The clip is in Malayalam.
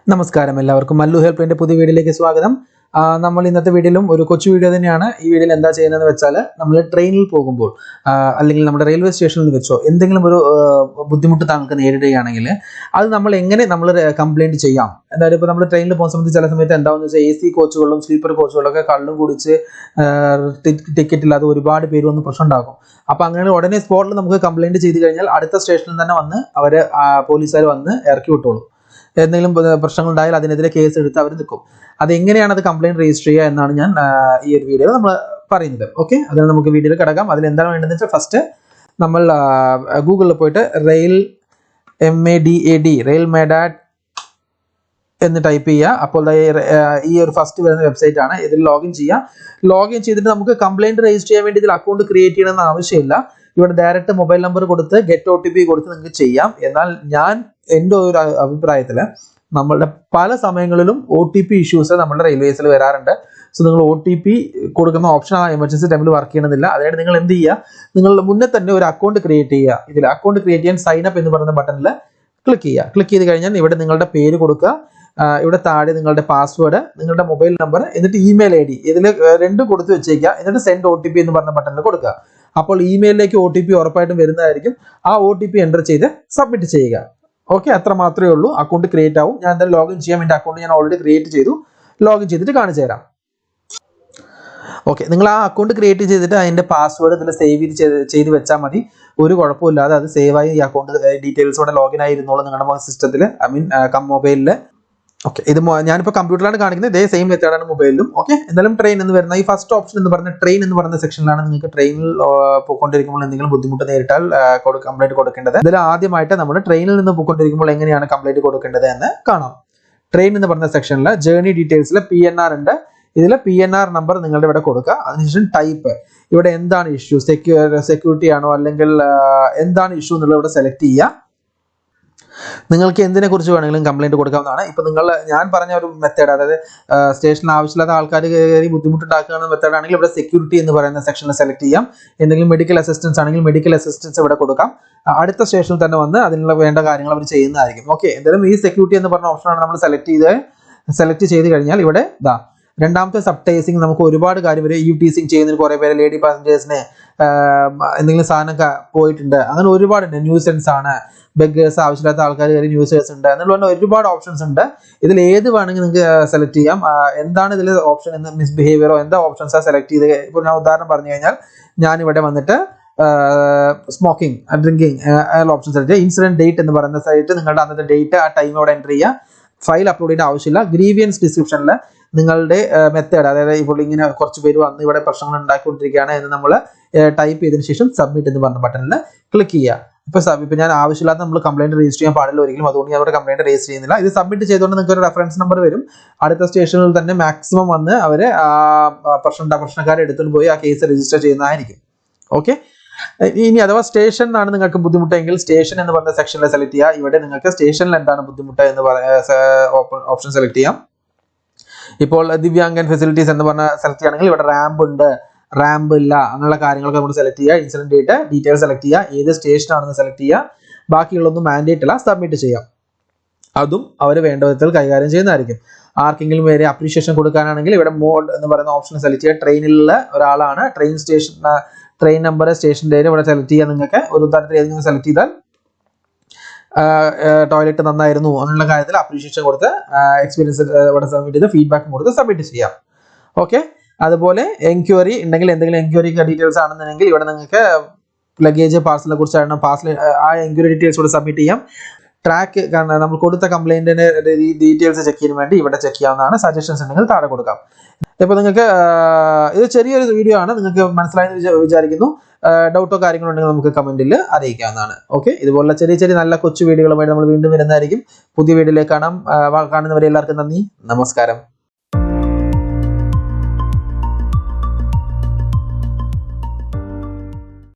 നമസ്കാരം എല്ലാവർക്കും മല്ലു ഹെൽപ്പിന്റെ പുതിയ വീഡിയോയിലേക്ക് സ്വാഗതം. നമ്മൾ ഇന്നത്തെ വീഡിയോയിലും ഒരു കൊച്ചു വീഡിയോ തന്നെയാണ്. ഈ വീഡിയോയിൽ എന്താ ചെയ്യുന്നതെന്ന് വെച്ചാൽ നമ്മൾ ട്രെയിനിൽ പോകുമ്പോൾ അല്ലെങ്കിൽ നമ്മുടെ റെയിൽവേ സ്റ്റേഷനിൽ വെച്ചോ എന്തെങ്കിലും ഒരു ബുദ്ധിമുട്ട് താങ്കൾക്ക് നേരിടുകയാണെങ്കിൽ അത് നമ്മൾ എങ്ങനെ കംപ്ലൈന്റ് ചെയ്യാം. എന്തായാലും ഇപ്പോൾ നമ്മൾ ട്രെയിനിൽ പോകുന്ന സമയത്ത് ചില സമയത്ത് എന്താണെന്ന് വെച്ചാൽ AC കോച്ചുകളിലും സ്ലീപ്പർ കോച്ചുകളിലൊക്കെ കള്ളും കുടിച്ച് ടിക്കറ്റ് ഇല്ലാതെ ഒരുപാട് പേര് വന്ന് പ്രശ്നം ഉണ്ടാക്കും. അപ്പോൾ അങ്ങനെ ഉടനെ സ്പോട്ടിൽ നമുക്ക് കംപ്ലൈന്റ് ചെയ്ത് കഴിഞ്ഞാൽ അടുത്ത സ്റ്റേഷനിൽ തന്നെ വന്ന് അവര് പോലീസുകാർ വന്ന് ഇറക്കി വിട്ടോളും. എന്തെങ്കിലും പ്രശ്നങ്ങൾ ഉണ്ടായാൽ അതിനെതിരെ കേസ് എടുത്ത് അവർ നിൽക്കും. അതെങ്ങനെയാണ് അത് കംപ്ലൈന്റ് രജിസ്റ്റർ ചെയ്യുക എന്നാണ് ഞാൻ ഈ ഒരു വീഡിയോയിൽ നമ്മൾ പറയുന്നത്. ഓക്കെ, അതിന് നമുക്ക് വീഡിയോയിൽ കിടക്കാം. അതിൽ എന്താണ് വേണ്ടതെന്ന് വെച്ചാൽ ഫസ്റ്റ് നമ്മൾ ഗൂഗിളിൽ പോയിട്ട് റെയിൽ MADAD എന്ന് ടൈപ്പ് ചെയ്യുക. അപ്പോൾ ഈ ഒരു ഫസ്റ്റ് വരുന്ന വെബ്സൈറ്റ് ആണ്. ഇതിൽ ലോഗിൻ ചെയ്യുക. ലോഗിൻ ചെയ്തിട്ട് നമുക്ക് കംപ്ലൈന്റ് രജിസ്റ്റർ ചെയ്യാൻ വേണ്ടി ഇതിൽ അക്കൗണ്ട് ക്രിയേറ്റ് ചെയ്യണമെന്ന് ആവശ്യമില്ല. ഇവിടെ ഡയറക്റ്റ് മൊബൈൽ നമ്പർ കൊടുത്ത് ഗെറ്റ് OTP കൊടുത്ത് നിങ്ങൾക്ക് ചെയ്യാം. എന്നാൽ എൻ്റെ ഒരു അഭിപ്രായത്തിൽ നമ്മളുടെ പല സമയങ്ങളിലും OTP ഇഷ്യൂസ് നമ്മുടെ റെയിൽവേസിൽ വരാറുണ്ട്. സോ നിങ്ങൾ OTP കൊടുക്കുന്ന ഓപ്ഷൻ ആ എമർജൻസി ടൈമിൽ വർക്ക് ചെയ്യണമെന്നില്ല. അതായത് നിങ്ങൾ എന്ത് ചെയ്യുക, നിങ്ങൾ മുന്നേ തന്നെ ഒരു അക്കൗണ്ട് ക്രിയേറ്റ് ചെയ്യുക. ഇതിൽ അക്കൗണ്ട് ക്രിയേറ്റ് ചെയ്യാൻ സൈൻ അപ്പ് എന്ന് പറയുന്ന ബട്ടണിൽ ക്ലിക്ക് ചെയ്യുക. ക്ലിക്ക് ചെയ്ത് കഴിഞ്ഞാൽ ഇവിടെ നിങ്ങളുടെ പേര് കൊടുക്കുക. ഇവിടെ താഴെ നിങ്ങളുടെ പാസ്വേഡ്, നിങ്ങളുടെ മൊബൈൽ നമ്പർ, എന്നിട്ട് ഇമെയിൽ ID ഇതിൽ രണ്ടും കൊടുത്ത് വെച്ചേക്കുക. എന്നിട്ട് സെൻഡ് OTP എന്ന് പറഞ്ഞ ബട്ടണിൽ കൊടുക്കുക. അപ്പോൾ ഇമെയിലിലേക്ക് OTP ഉറപ്പായിട്ടും വരുന്നതായിരിക്കും. ആ OTP എൻ്റർ ചെയ്ത് സബ്മിറ്റ് ചെയ്യുക. ഓക്കെ, അത്ര മാത്രമേ ഉള്ളൂ. അക്കൗണ്ട് ക്രിയേറ്റ് ആവും. ഞാൻ എന്തായാലും ലോഗിൻ ചെയ്യാം. എൻ്റെ അക്കൗണ്ട് ഞാൻ ഓൾറെഡി ക്രിയേറ്റ് ചെയ്തു. ലോഗിൻ ചെയ്തിട്ട് കാണിച്ചു തരാം. ഓക്കെ, നിങ്ങൾ ആ അക്കൗണ്ട് ക്രിയേറ്റ് ചെയ്തിട്ട് അതിൻ്റെ പാസ്വേഡ് ഇതിൽ സേവ് ചെയ്ത് വെച്ചാൽ മതി. ഒരു കുഴപ്പമില്ലാതെ അത് സേവായി ഈ അക്കൗണ്ട് ഡീറ്റെയിൽസോടെ ലോഗിൻ ആയി ഇരുന്നോളൂ നിങ്ങളുടെ സിസ്റ്റത്തിൽ, മൊബൈലിൽ. ഓക്കെ, ഇത് ഞാനിപ്പോൾ കമ്പ്യൂട്ടറിലാണ് കാണിക്കുന്നത്. ഇതേ സെയിം മെത്തേഡാണ് മൊബൈലിലും. ഓക്കെ, എന്തായാലും ട്രെയിൻ എന്ന് വരുന്ന ഈ ഫസ്റ്റ് ഓപ്ഷൻ എന്ന് പറഞ്ഞ ട്രെയിൻ എന്ന് പറയുന്ന സെക്ഷനിലാണ് നിങ്ങൾക്ക് ട്രെയിനിൽ പോയിക്കൊണ്ടിരിക്കുമ്പോൾ എന്തെങ്കിലും ബുദ്ധിമുട്ട് നേരിട്ടാൽ കംപ്ലൈന്റ് കൊടുക്കേണ്ടത്. ഇതിൽ ആദ്യമായിട്ട് നമ്മൾ ട്രെയിനിൽ നിന്ന് പോയിക്കൊണ്ടിരിക്കുമ്പോൾ എങ്ങനെയാണ് കംപ്ലൈന്റ് കൊടുക്കേണ്ടത് എന്ന് കാണാം. ട്രെയിൻ എന്ന് പറയുന്ന സെക്ഷനിൽ ജേർണി ഡീറ്റെയിൽസിൽ PNR ഉണ്ട്. ഇതിൽ PNR നമ്പർ നിങ്ങളുടെ ഇവിടെ കൊടുക്കുക. അതിനുശേഷം ടൈപ്പ്, ഇവിടെ എന്താണ് ഇഷ്യൂ, സെക്യൂരിറ്റി ആണോ അല്ലെങ്കിൽ എന്താണ് ഇഷ്യൂ എന്നുള്ളത് ഇവിടെ സെലക്ട് ചെയ്യുക. നിങ്ങൾക്ക് എന്തിനെ കുറിച്ച് വേണമെങ്കിലും കംപ്ലൈന്റ് കൊടുക്കാവുന്നതാണ്. ഇപ്പൊ ഞാൻ പറഞ്ഞ ഒരു മെത്തേഡ്, അതായത് സ്റ്റേഷനിൽ ആവശ്യമില്ലാത്ത ആൾക്കാർ കയറി ബുദ്ധിമുട്ടുണ്ടാക്കുന്ന മെത്തേഡ് ആണെങ്കിൽ ഇവിടെ സെക്യൂരിറ്റി എന്ന് പറയുന്ന സെക്ഷനിൽ സെലക്ട് ചെയ്യാം. എന്തെങ്കിലും മെഡിക്കൽ അസിസ്റ്റൻസ് ആണെങ്കിൽ മെഡിക്കൽ അസിസ്റ്റൻസ് ഇവിടെ കൊടുക്കാം. അടുത്ത സ്റ്റേഷനിൽ തന്നെ വന്ന് അതിനുള്ള വേണ്ട കാര്യങ്ങൾ അവർ ചെയ്യുന്നതായിരിക്കും. ഓക്കെ, എന്തായാലും ഈ സെക്യൂരിറ്റി എന്ന് പറഞ്ഞ ഓപ്ഷനാണ് നമ്മൾ സെലക്ട് ചെയ്ത് കഴിഞ്ഞാൽ ഇവിടെ രണ്ടാമത്തെ സബ്ടൈസിങ് നമുക്ക് ഒരുപാട് കാര്യം വരും. ടീസിങ് ചെയ്യുന്നതിന് കുറെ പേര് ലേഡി പാസഞ്ചേഴ്സിന് എന്തെങ്കിലും സാധനം പോയിട്ടുണ്ട്, അങ്ങനെ ഒരുപാടുണ്ട്. ന്യൂസൻസ് ആണ്, ബെഗേഴ്സ്, ആവശ്യമില്ലാത്ത ആൾക്കാർ കയറി ന്യൂസേഴ്സ് ഉണ്ട് എന്നുള്ള ഒരുപാട് ഓപ്ഷൻസ് ഉണ്ട്. ഇതിൽ ഏത് വേണമെങ്കിൽ നിങ്ങൾക്ക് സെലക്ട് ചെയ്യാം. എന്താണ് ഇതിൽ ഓപ്ഷൻ എന്ന്, മിസ്ബിഹേവിയറോ എന്താ ഓപ്ഷൻസാണ് സെലക്ട് ചെയ്ത്. ഇപ്പോൾ ഞാൻ ഉദാഹരണം പറഞ്ഞു കഴിഞ്ഞാൽ ഞാനിവിടെ വന്നിട്ട് സ്മോക്കിംഗ്, ഡ്രിങ്കിങ് ഓപ്ഷൻ സെലക്ട് ചെയ്യുക. ഇൻസിഡന്റ് ഡേറ്റ് എന്ന് പറയുന്ന സൈറ്റ് നിങ്ങളുടെ അന്നത്തെ ഡേറ്റ്, ആ ടൈം അവിടെ എൻ്റർ ചെയ്യുക. ഫയൽ അപ്ലോഡ് ചെയ്യേണ്ട ആവശ്യമില്ല. ഗ്രീവിയൻസ് ഡിസ്ക്രിപ്ഷനിൽ നിങ്ങളുടെ മെത്തേഡ്, അതായത് ഇപ്പോൾ ഇങ്ങനെ കുറച്ച് പേര് വന്ന് ഇവിടെ പ്രശ്നങ്ങൾ ഉണ്ടാക്കിക്കൊണ്ടിരിക്കുകയാണ് എന്ന് നമ്മൾ ടൈപ്പ് ചെയ്തതിനു ശേഷം സബ്മിറ്റ് എന്ന് പറഞ്ഞ ബട്ടണിൽ ക്ലിക്ക് ചെയ്യുക. ഇപ്പൊ ഞാൻ ആവശ്യമില്ലാത്ത നമ്മൾ കംപ്ലൈന്റ് രജിസ്റ്റർ ചെയ്യാൻ പാടില്ല ഒരിക്കലും. അതുകൊണ്ട് ഞാൻ അവിടെ കംപ്ലൈന്റ് രജിസ്റ്റർ ചെയ്യുന്നില്ല. ഇത് സബ്മിറ്റ് ചെയ്തുകൊണ്ട് നിങ്ങൾക്ക് ഒരു റെഫറൻസ് നമ്പർ വരും. അടുത്ത സ്റ്റേഷനിൽ തന്നെ മാക്സിമം വന്ന് അവര് പ്രശ്നക്കാരെ എടുത്തുകൊണ്ട് പോയി ആ കേസ് രജിസ്റ്റർ ചെയ്യുന്നതായിരിക്കും. ഓക്കെ, ഇനി അഥവാ സ്റ്റേഷനിലാണ് നിങ്ങൾക്ക് ബുദ്ധിമുട്ടെങ്കിൽ സ്റ്റേഷൻ എന്ന് പറഞ്ഞ സെക്ഷനിൽ സെലക്ട് ചെയ്യുക. ഇവിടെ നിങ്ങൾക്ക് സ്റ്റേഷനിൽ എന്താണ് ബുദ്ധിമുട്ട് എന്ന് ഓപ്ഷൻ സെലക്ട് ചെയ്യാം. ഇപ്പോൾ ദിവ്യാംഗൻ ഫെസിലിറ്റീസ് എന്ന് പറഞ്ഞ സെലക്ട് ചെയ്യുകയാണെങ്കിൽ ഇവിടെ റാമ്പ് ഉണ്ട്, റാമ്പ് ഇല്ല, അങ്ങനെയുള്ള കാര്യങ്ങളൊക്കെ നമ്മൾ സെലക്ട് ചെയ്യുക. ഇൻസിഡന്റ് ഡേറ്റ്, ഡീറ്റെയിൽസ് സെലക്ട് ചെയ്യുക. ഏത് സ്റ്റേഷൻ ആണെന്ന് സെലക്ട് ചെയ്യുക. ബാക്കിയുള്ളൊന്നും മാൻഡേറ്റ് അല്ല, സബ്മിറ്റ് ചെയ്യാം. അതും അവർ വേണ്ട വിധത്തിൽ കൈകാര്യം ചെയ്യുന്നതായിരിക്കും. ആർക്കെങ്കിലും വരെ അപ്രീഷിയേഷൻ കൊടുക്കാനാണെങ്കിൽ ഇവിടെ മോഡ് എന്ന് പറയുന്ന ഓപ്ഷൻ സെലക്ട് ചെയ്യുക. ട്രെയിനിലുള്ള ഒരാളാണ്, ട്രെയിൻ നമ്പർ, സ്റ്റേഷൻ ഡേറ്റ് ഇവിടെ സെലക്ട് ചെയ്യാൻ. നിങ്ങൾക്ക് ഒരു ഉദാഹരണത്തിൽ ഏതെങ്കിലും സെലക്ട് ചെയ്താൽ ടോയ്ലറ്റ് നന്നായിരുന്നു എന്നുള്ള കാര്യത്തിൽ അപ്രീഷിയേഷൻ കൊടുത്ത് എക്സ്പീരിയൻസ് ഇവിടെ സബ്മിറ്റ് ചെയ്ത് ഫീഡ്ബാക്ക് കൊടുത്ത് സബ്മിറ്റ് ചെയ്യാം. ഓക്കെ, അതുപോലെ എൻക്വയറി ഉണ്ടെങ്കിൽ എന്തെങ്കിലും എൻക്വയറി ഡീറ്റെയിൽസ് ആണെന്നുണ്ടെങ്കിൽ ഇവിടെ നിങ്ങൾക്ക് ലഗേജ് പാർസലിനെ കുറിച്ചാണ്, ആ എൻക്വയറി ഡീറ്റെയിൽസ് കൂടെ സബ്മിറ്റ് ചെയ്യാം. ട്രാക്ക്, നമ്മൾ കൊടുത്ത കംപ്ലൈന്റിന്റെ ഡീറ്റെയിൽസ് ചെക്ക് ചെയ്യാൻ വേണ്ടി ഇവിടെ ചെക്ക് ചെയ്യാവുന്നതാണ്. സജഷൻസ് ഉണ്ടെങ്കിൽ താഴെ കൊടുക്കാം. ഇപ്പൊ നിങ്ങൾക്ക് ഇത് ചെറിയൊരു വീഡിയോ ആണ്, നിങ്ങൾക്ക് മനസ്സിലായെന്ന് വിചാരിക്കുന്നു. ഡൗട്ടോ കാര്യങ്ങളോ ഉണ്ടെങ്കിൽ നമുക്ക് കമന്റിൽ അറിയിക്കാവുന്നതാണ്. ഓക്കെ, ഇതുപോലുള്ള ചെറിയ ചെറിയ നല്ല കൊച്ചു വീഡിയോകളുമായി നമ്മൾ വീണ്ടും വരുന്നതായിരിക്കും. പുതിയ വീഡിയോയിലേക്ക് കാണുന്നവരെ എല്ലാവർക്കും നന്ദി, നമസ്കാരം.